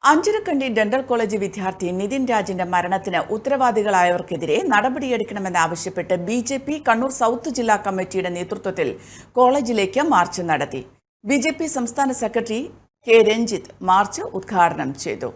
Anjarakandy dental college വിദ്യാർത്ഥി നിതിൻ രാജിന്റെ മരണത്തിന് ഉത്തരവാദികളായവർക്കെതിരെ നടപടിയെടുക്കണമെന്നാവശ്യപ്പെട്ട് BJP Kannur south ജില്ലാ കമ്മിറ്റിയുടെ നേതൃത്വത്തിൽ കോളേജിലേക്ക് മാർച്ച് നടത്തി. ബിജെപി സംസ്ഥാന സെക്രട്ടറി കെ രഞ്ജിത്ത് മാർച്ച് ഉദ്ഘാടനം ചെയ്തു.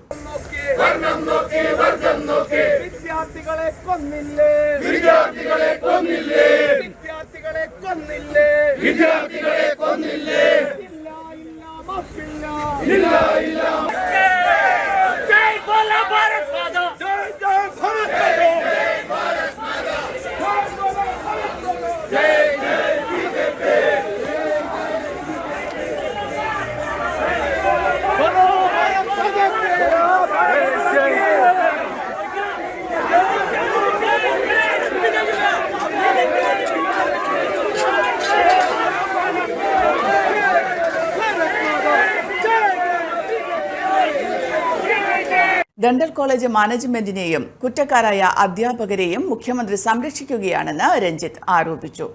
ഡെന്റൽ കോളേജ് മാനേജ്മെന്റിനെയും കുറ്റക്കാരായ അധ്യാപകരെയും മുഖ്യമന്ത്രി സംരക്ഷിക്കുകയാണെന്ന് രഞ്ജിത്ത് ആരോപിച്ചു.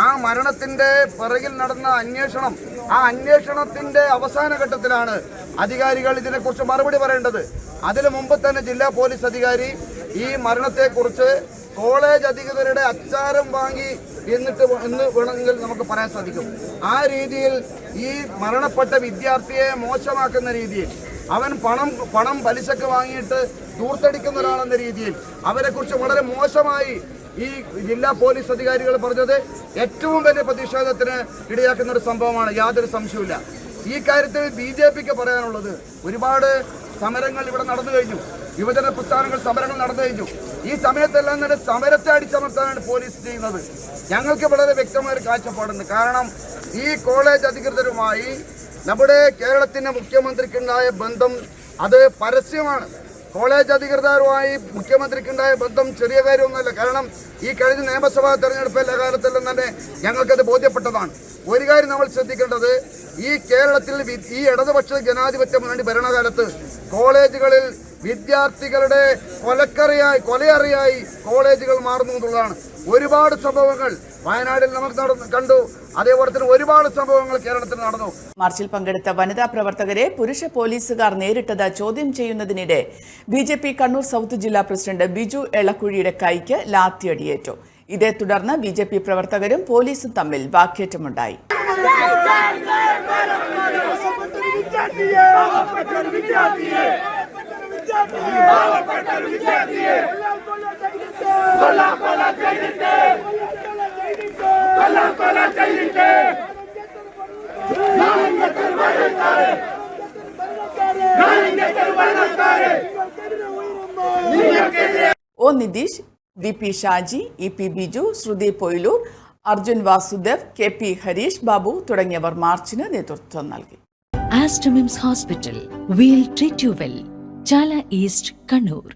ആ മരണത്തിന്റെ പിറകിൽ നടന്ന അന്വേഷണത്തിന്റെ അവസാന ഘട്ടത്തിലാണ് അധികാരികൾ ഇതിനെക്കുറിച്ച് മറുപടി പറയേണ്ടത്. അതിനു മുമ്പ് തന്നെ ജില്ലാ പോലീസ് അധികാരി ഈ മരണത്തെക്കുറിച്ച് കോളേജ് അധികൃതരുടെ അച്ചാരം വാങ്ങി എന്ന് വേണമെങ്കിൽ നമുക്ക് പറയാൻ സാധിക്കും. ആ രീതിയിൽ ഈ മരണപ്പെട്ട വിദ്യാർത്ഥിയെ മോശമാക്കുന്ന രീതിയിൽ അവൻ പണം പലിശക്ക് വാങ്ങിയിട്ട് ദൂർത്തടിക്കുന്ന ഒരാളെന്ന രീതിയിൽ അവരെക്കുറിച്ച് വളരെ മോശമായി ഈ ജില്ലാ പോലീസ് അധികാരികൾ പറഞ്ഞത് ഏറ്റവും വലിയ പ്രതിഷേധത്തിന് ഇടയാക്കുന്ന ഒരു സംഭവമാണ്. യാതൊരു സംശയവുമില്ല. ഈ കാര്യത്തിൽ BJPക്ക് പറയാനുള്ളത്, ഒരുപാട് സമരങ്ങൾ ഇവിടെ നടന്നു കഴിഞ്ഞു, യുവജന പ്രസ്ഥാനങ്ങൾ സമരങ്ങൾ നടന്നു കഴിഞ്ഞു. ഈ സമയത്തെല്ലാം തന്നെ സമരത്തെ അടിച്ചമർത്താനാണ് പോലീസ് ചെയ്യുന്നത്. ഞങ്ങൾക്ക് വളരെ വ്യക്തമായ ഒരു കാഴ്ചപ്പാടുണ്ട്. കാരണം ഈ കോളേജ് അധികൃതരുമായി നമ്മുടെ കേരളത്തിന്റെ മുഖ്യമന്ത്രിക്കുണ്ടായ ബന്ധം അത് പരസ്യമാണ്. കോളേജ് അധികൃതരുമായി മുഖ്യമന്ത്രിക്കുണ്ടായ ബന്ധം ചെറിയ കാര്യമൊന്നുമല്ല. കാരണം ഈ കഴിഞ്ഞ നിയമസഭാ തെരഞ്ഞെടുപ്പ് എല്ലാ കാലത്തെല്ലാം തന്നെ ഞങ്ങൾക്കത് ബോധ്യപ്പെട്ടതാണ്. ഒരു കാര്യം നമ്മൾ ശ്രദ്ധിക്കേണ്ടത്, ഈ കേരളത്തിൽ ഈ ഇടതുപക്ഷ ജനാധിപത്യ മുന്നണി ഭരണകാലത്ത് കോളേജുകളിൽ വിദ്യാർത്ഥികളുടെ കൊലയറിയായി കോളേജുകൾ മാറുന്നു എന്നുള്ളതാണ്. ഒരുപാട് സംഭവങ്ങൾ വയനാട്ടിൽ നമുക്ക് കണ്ടു. അതേപോലെ തന്നെ ഒരുപാട് സംഭവങ്ങൾ കേരളത്തിൽ നടന്നു. മാർച്ചിൽ പങ്കെടുത്ത വനിതാ പ്രവർത്തകരെ പുരുഷ പോലീസുകാർ നേരിട്ടത് ചോദ്യം ചെയ്യുന്നതിനിടെ BJP കണ്ണൂർ സൗത്ത് ജില്ലാ പ്രസിഡന്റ് ബിജു എളക്കുഴിയുടെ കൈക്ക് ലാത്തിയടിയേറ്റു. ഇതേ തുടർന്ന് BJP പ്രവർത്തകരും പോലീസും തമ്മിൽ വാക്കേറ്റമുണ്ടായി. ഒ നിതീഷ്, VP ഷാജി, EP ബിജു, ശ്രുതി പൊയിലൂർ, അർജുൻ വാസുദേവ്, KP ഹരീഷ് ബാബു തുടങ്ങിയവർ മാർച്ചിന് നേതൃത്വം നൽകി. Aster MIMS hospital, we'll treat you well. Chala east, Kannur.